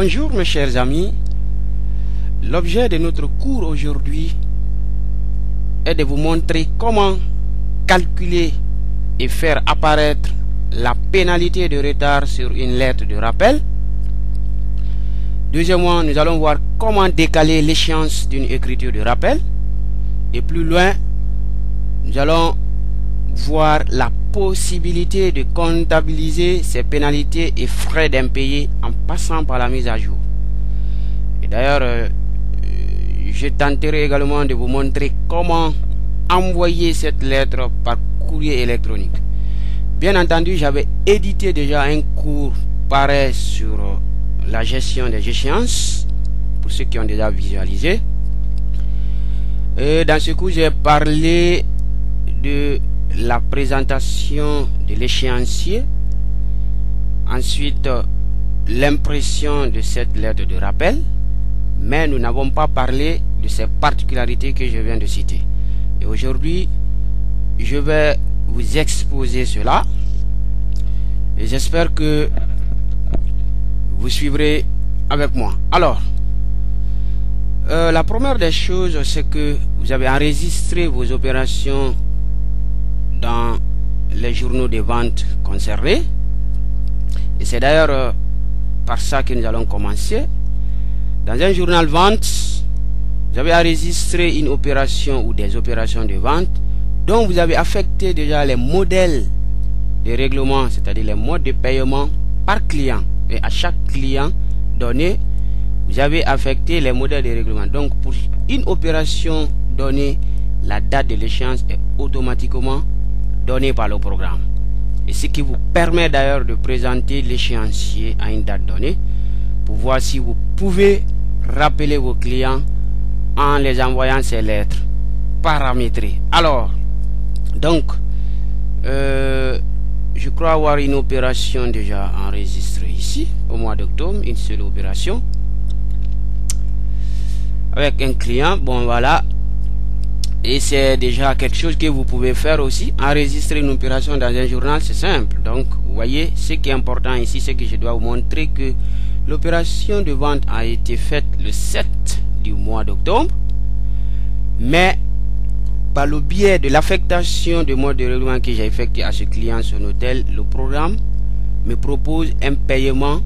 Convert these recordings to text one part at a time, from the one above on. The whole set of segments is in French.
Bonjour mes chers amis, l'objet de notre cours aujourd'hui est de vous montrer comment calculer et faire apparaître la pénalité de retard sur une lettre de rappel. Deuxièmement, nous allons voir comment décaler l'échéance d'une écriture de rappel. Et plus loin, nous allons voir la possibilité de comptabiliser ces pénalités et frais d'impayés en passant par la mise à jour. Et d'ailleurs, je tenterai également de vous montrer comment envoyer cette lettre par courrier électronique. Bien entendu, j'avais édité déjà un cours pareil sur la gestion des échéances, pour ceux qui ont déjà visualisé. Et dans ce cours, j'ai parlé de la présentation de l'échéancier, ensuite l'impression de cette lettre de rappel, mais nous n'avons pas parlé de ces particularités que je viens de citer. Et aujourd'hui, je vais vous exposer cela et j'espère que vous suivrez avec moi. Alors, la première des choses, c'est que vous avez enregistré vos opérations dans les journaux de vente concernés. Et c'est d'ailleurs par ça que nous allons commencer. Dans un journal vente, vous avez enregistré une opération ou des opérations de vente dont vous avez affecté déjà les modèles de règlement, c'est-à-dire les modes de paiement par client. Et à chaque client donné, vous avez affecté les modèles de règlement. Donc pour une opération donnée, la date de l'échéance est automatiquement donnée par le programme. Et ce qui vous permet d'ailleurs de présenter l'échéancier à une date donnée pour voir si vous pouvez rappeler vos clients en les envoyant ces lettres paramétrées. Alors, donc, je crois avoir une opération déjà enregistrée ici au mois d'octobre, une seule opération avec un client. Bon, voilà. Et c'est déjà quelque chose que vous pouvez faire aussi. Enregistrer une opération dans un journal, c'est simple. Donc, vous voyez, ce qui est important ici, c'est que je dois vous montrer que l'opération de vente a été faite le 7 du mois d'octobre. Mais, par le biais de l'affectation de mode de règlement que j'ai effectué à ce client sur hôtel, le programme me propose un paiement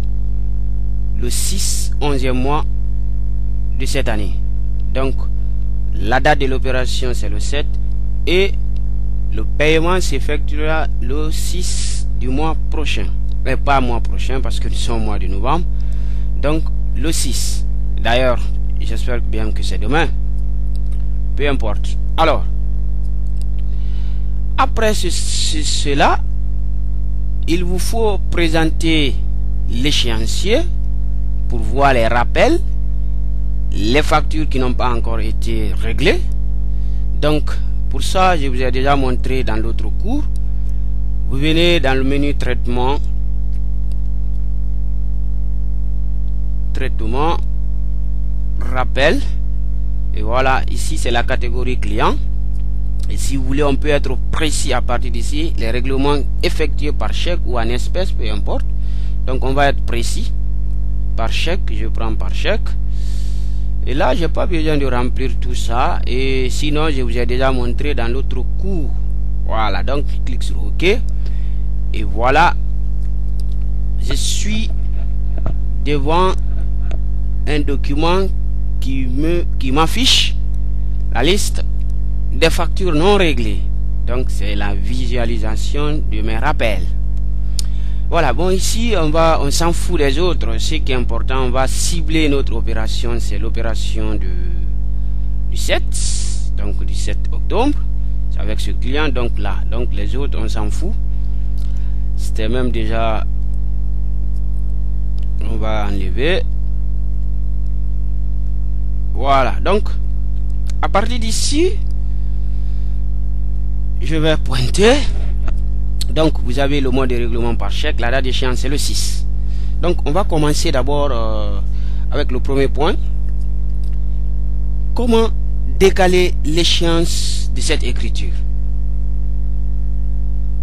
le 6 11e mois de cette année. Donc, la date de l'opération c'est le 7 et le paiement s'effectuera le 6 du mois prochain. Mais pas mois prochain parce que nous sommes au mois de novembre. Donc le 6. D'ailleurs, j'espère bien que c'est demain. Peu importe. Alors, après cela, il vous faut présenter l'échéancier pour voir les rappels, les factures qui n'ont pas encore été réglées. Donc pour ça, je vous ai déjà montré dans l'autre cours. Vous venez dans le menu traitement, rappel, et voilà, ici c'est la catégorie client. Et si vous voulez, on peut être précis à partir d'ici, les règlements effectués par chèque ou en espèces, peu importe. Donc on va être précis par chèque, je prends par chèque. Et là, j'ai pas besoin de remplir tout ça. Et sinon, je vous ai déjà montré dans l'autre cours. Voilà, donc je clique sur OK. Et voilà, je suis devant un document qui m'affiche la liste des factures non réglées. Donc, c'est la visualisation de mes rappels. Voilà, bon, ici, on s'en fout des autres. Ce qui est important, on va cibler notre opération. C'est l'opération du 7. Donc, du 7 octobre. C'est avec ce client. Donc, là. Donc, les autres, on s'en fout. C'était même déjà... On va enlever. Voilà. Donc, à partir d'ici, je vais pointer... Donc, vous avez le mode de règlement par chèque. La date d'échéance, c'est le 6. Donc, on va commencer d'abord avec le premier point. Comment décaler l'échéance de cette écriture?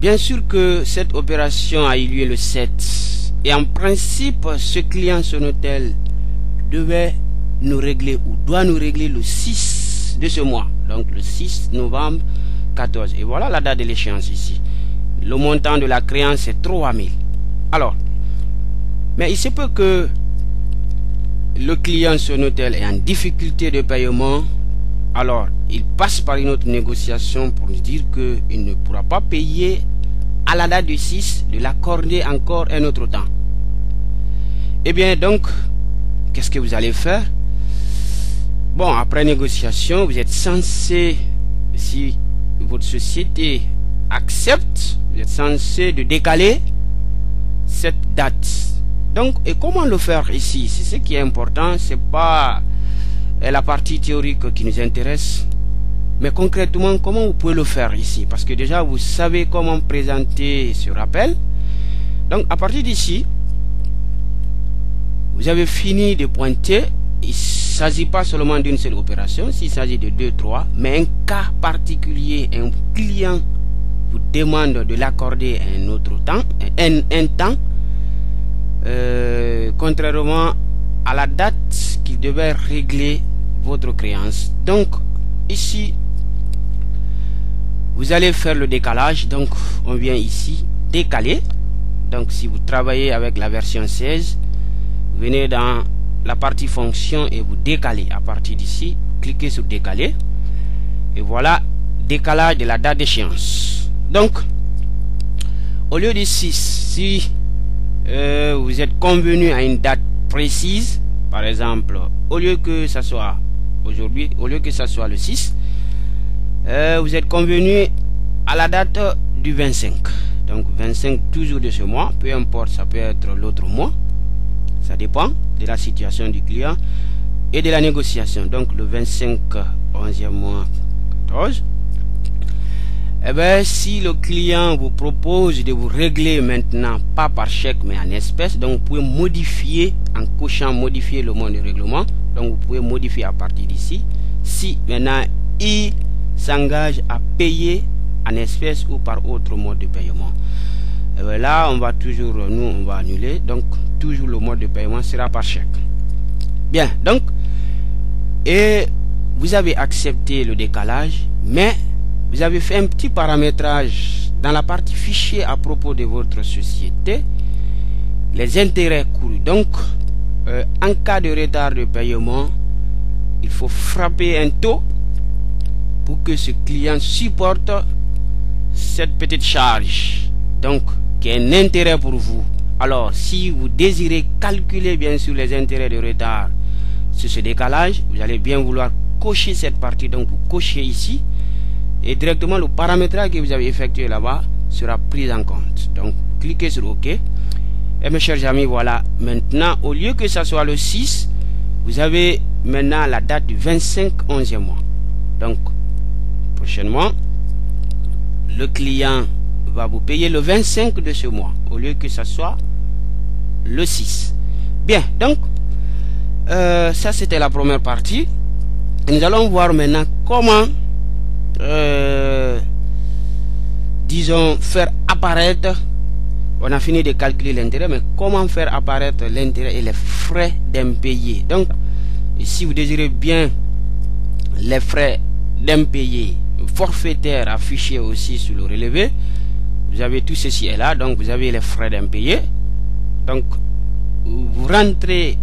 Bien sûr que cette opération a eu lieu le 7. Et en principe, ce client Sonotel devait nous régler ou doit nous régler le 6 de ce mois, donc le 6 novembre 14. Et voilà la date de l'échéance ici. Le montant de la créance est 3000. Alors, mais il se peut que le client Sonotel est en difficulté de paiement. Alors, il passe par une autre négociation pour nous dire qu'il ne pourra pas payer à la date du 6, de l'accorder encore un autre temps. Eh bien, donc, qu'est-ce que vous allez faire? Bon, après négociation, vous êtes censé, si votre société accepte, vous êtes censé de décaler cette date. Donc, et comment le faire ici? C'est ce qui est important, c'est pas la partie théorique qui nous intéresse, mais concrètement, comment vous pouvez le faire ici? Parce que déjà, vous savez comment présenter ce rappel. Donc, à partir d'ici, vous avez fini de pointer. Il ne s'agit pas seulement d'une seule opération, s'il s'agit de 2, 3, mais un cas particulier, un client vous demande de l'accorder un autre temps, un temps, contrairement à la date qu'il devait régler votre créance. Donc, ici, vous allez faire le décalage. Donc, on vient ici, décaler. Donc, si vous travaillez avec la version 16, vous venez dans la partie fonction et vous décalez. À partir d'ici, cliquez sur décaler. Et voilà, décalage de la date d'échéance. Donc, au lieu de 6, si vous êtes convenu à une date précise, par exemple, au lieu que ça soit aujourd'hui, au lieu que ça soit le 6, vous êtes convenu à la date du 25. Donc 25 toujours de ce mois, peu importe, ça peut être l'autre mois, ça dépend de la situation du client et de la négociation. Donc le 25 11e mois 14. Eh bien, si le client vous propose de vous régler maintenant, pas par chèque mais en espèces, donc vous pouvez modifier en cochant modifier le mode de règlement. Donc vous pouvez modifier à partir d'ici. Si maintenant il s'engage à payer en espèces ou par autre mode de paiement, et bien là on va toujours, nous on va annuler. Donc toujours le mode de paiement sera par chèque. Bien, donc et vous avez accepté le décalage, mais vous avez fait un petit paramétrage dans la partie fichier à propos de votre société, les intérêts courus. Donc, en cas de retard de paiement, il faut frapper un taux pour que ce client supporte cette petite charge. Donc, qui est un intérêt pour vous. Alors, si vous désirez calculer bien sûr les intérêts de retard sur ce décalage, vous allez bien vouloir cocher cette partie. Donc, vous cochez ici. Et directement le paramétrage que vous avez effectué là-bas sera pris en compte. Donc cliquez sur OK. Et mes chers amis, voilà, maintenant au lieu que ça soit le 6, vous avez maintenant la date du 25 11e mois. Donc prochainement, le client va vous payer le 25 de ce mois au lieu que ça soit le 6. Bien, donc ça c'était la première partie. Nous allons voir maintenant comment disons faire apparaître, on a fini de calculer l'intérêt, mais comment faire apparaître l'intérêt et les frais d'impayé. Donc si vous désirez bien les frais d'impayé forfaitaires affichés aussi sur le relevé, vous avez tout ceci est là. Donc vous avez les frais d'impayé. Donc vous rentrez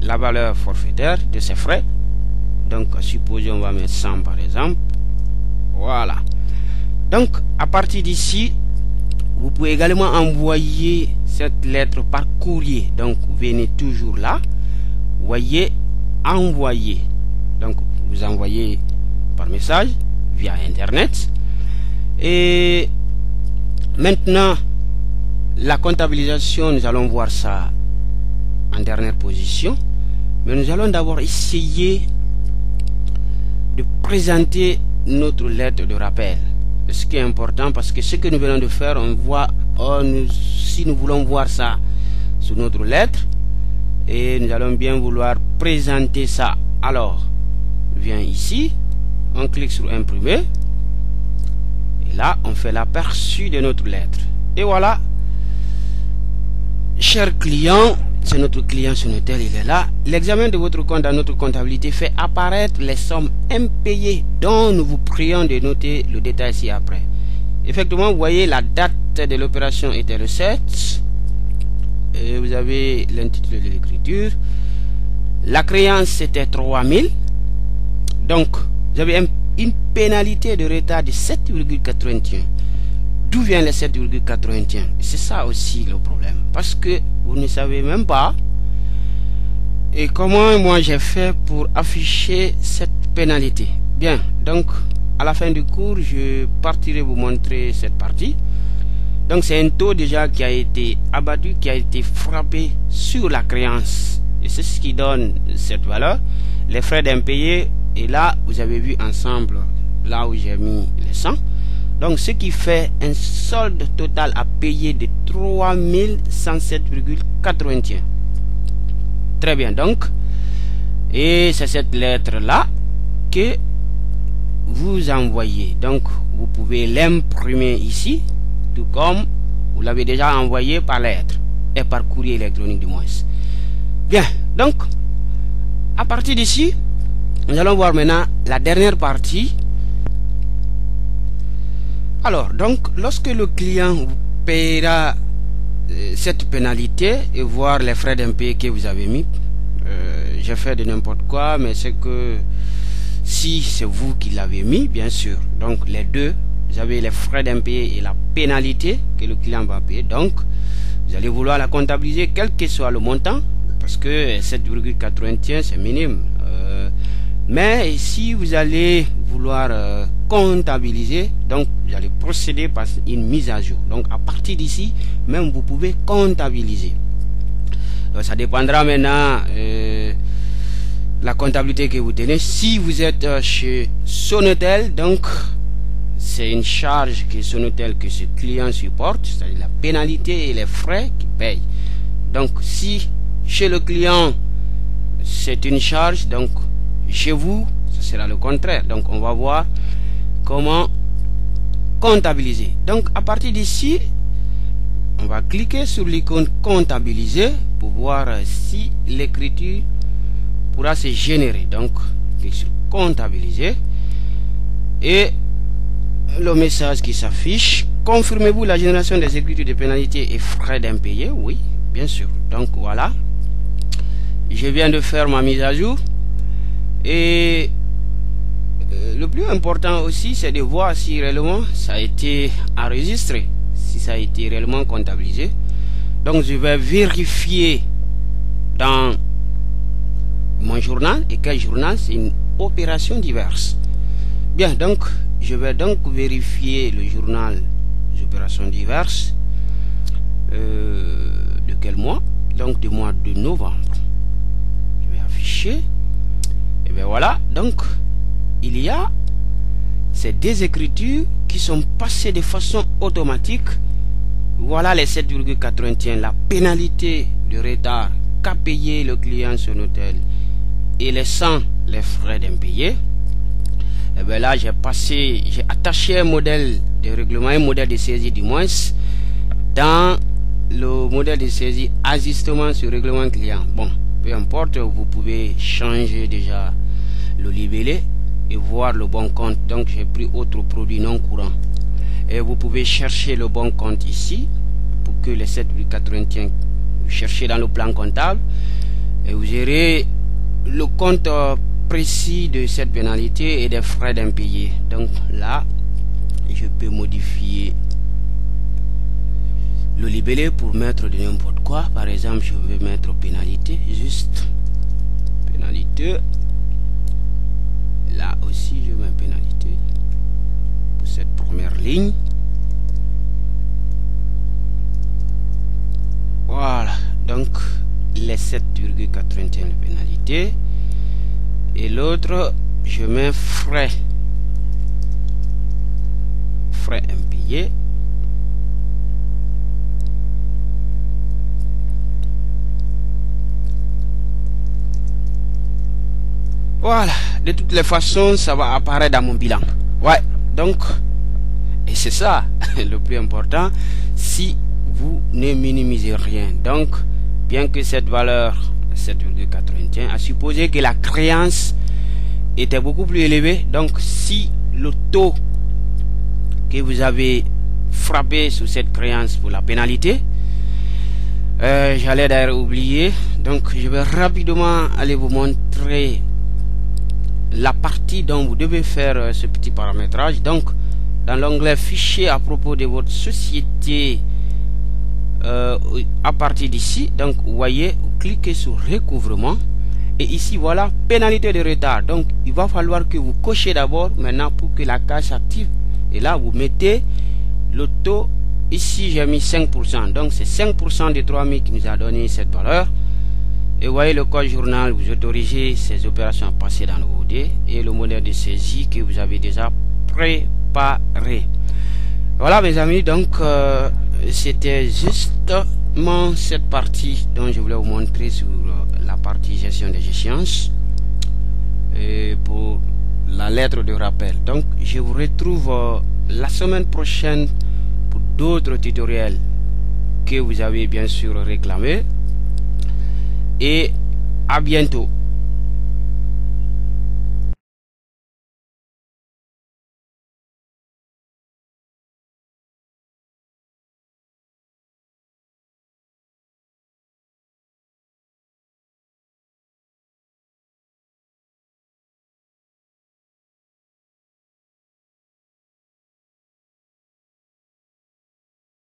la valeur forfaitaire de ces frais. Donc supposons on va mettre 100 par exemple. Voilà. Donc à partir d'ici, vous pouvez également envoyer cette lettre par courrier. Donc vous venez toujours là, voyez envoyer. Donc vous envoyez par message via internet. Et maintenant la comptabilisation, nous allons voir ça en dernière position, mais nous allons d'abord essayer de présenter notre lettre de rappel. Ce qui est important, parce que ce que nous venons de faire, on voit, si nous voulons voir ça sur notre lettre, et nous allons bien vouloir présenter ça. Alors, on vient ici, on clique sur imprimer, et là, on fait l'aperçu de notre lettre. Et voilà, chers clients, c'est notre client Sonatel, il est là. L'examen de votre compte dans notre comptabilité fait apparaître les sommes impayées dont nous vous prions de noter le détail ci-après. Effectivement, vous voyez la date de l'opération était le 7. Et vous avez l'intitulé de l'écriture. La créance c'était 3000. Donc, vous avez une pénalité de retard de 7,81. D'où vient les 7,81? C'est ça aussi le problème. Parce que vous ne savez même pas et comment moi j'ai fait pour afficher cette pénalité. Bien, donc à la fin du cours, je partirai vous montrer cette partie. Donc c'est un taux déjà qui a été abattu, qui a été frappé sur la créance. Et c'est ce qui donne cette valeur. Les frais d'impayés, et là vous avez vu ensemble, là où j'ai mis les 100. Donc ce qui fait un solde total à payer de 3107,81. Très bien, donc. Et c'est cette lettre là que vous envoyez. Donc vous pouvez l'imprimer ici, tout comme vous l'avez déjà envoyé par lettre et par courrier électronique du moins. Bien, donc à partir d'ici, nous allons voir maintenant la dernière partie. Alors, donc, lorsque le client vous paiera cette pénalité et voir les frais d'impayé que vous avez mis, j'ai fait de n'importe quoi, mais c'est que si c'est vous qui l'avez mis, bien sûr, donc les deux, vous avez les frais d'impayé et la pénalité que le client va payer, donc vous allez vouloir la comptabiliser quel que soit le montant, parce que 7,81 c'est minime. Mais si vous allez vouloir comptabiliser, donc vous allez procéder par une mise à jour. Donc à partir d'ici, même vous pouvez comptabiliser. Ça dépendra maintenant la comptabilité que vous tenez. Si vous êtes chez Sonatel, donc c'est une charge que Sonatel, que ce client supporte, c'est-à-dire la pénalité et les frais qu'il paye. Donc si chez le client c'est une charge, donc chez vous ce sera le contraire. Donc on va voir comment comptabiliser. Donc à partir d'ici, on va cliquer sur l'icône comptabiliser pour voir si l'écriture pourra se générer. Donc clique sur comptabiliser et le message qui s'affiche: confirmez-vous la génération des écritures de pénalités et frais d'impayés? Oui, bien sûr. Donc voilà, je viens de faire ma mise à jour. Et le plus important aussi, c'est de voir si réellement ça a été enregistré, si ça a été réellement comptabilisé. Donc je vais vérifier dans mon journal. Et quel journal? C'est une opération diverse. Bien, donc je vais donc vérifier le journal des opérations diverses. De quel mois? Donc du mois de novembre. Je vais afficher. Et bien voilà, donc il y a ces deux écritures qui sont passées de façon automatique. Voilà les 7,81, la pénalité de retard qu'a payé le client Sonatel et les 100, les frais d'impayés. Et bien là j'ai attaché un modèle de règlement, un modèle de saisie du moins, dans le modèle de saisie ajustement sur règlement client. Bon, peu importe, vous pouvez changer déjà le libellé et voir le bon compte. Donc j'ai pris autre produit non courant et vous pouvez chercher le bon compte ici pour que les 7,81, vous cherchez dans le plan comptable et vous aurez le compte précis de cette pénalité et des frais d'impayés. Donc là je peux modifier le libellé pour mettre de n'importe quoi. Par exemple, je vais mettre pénalité, juste pénalité. Là aussi je mets pénalité pour cette première ligne. Voilà, donc les 7,81 de pénalité et l'autre je mets frais impayés. Voilà, de toutes les façons ça va apparaître dans mon bilan. Ouais, donc, et c'est ça le plus important, si vous ne minimisez rien. Donc bien que cette valeur 7,81 a supposé que la créance était beaucoup plus élevée. Donc si le taux que vous avez frappé sur cette créance pour la pénalité, j'allais d'ailleurs oublier, donc je vais rapidement aller vous montrer la partie dont vous devez faire ce petit paramétrage. Donc dans l'onglet fichier à propos de votre société, à partir d'ici, donc vous voyez, vous cliquez sur recouvrement et ici voilà pénalité de retard. Donc il va falloir que vous cochez d'abord maintenant pour que la case s'active, et là vous mettez le taux. Ici j'ai mis 5%, donc c'est 5% des 3000 qui nous a donné cette valeur. Et vous voyez le code journal, vous autorisez ces opérations à passer dans le OD et le modèle de saisie que vous avez déjà préparé. Voilà mes amis, donc c'était justement cette partie dont je voulais vous montrer sur la partie gestion des échéances et pour la lettre de rappel. Donc je vous retrouve la semaine prochaine pour d'autres tutoriels que vous avez bien sûr réclamés, et à bientôt.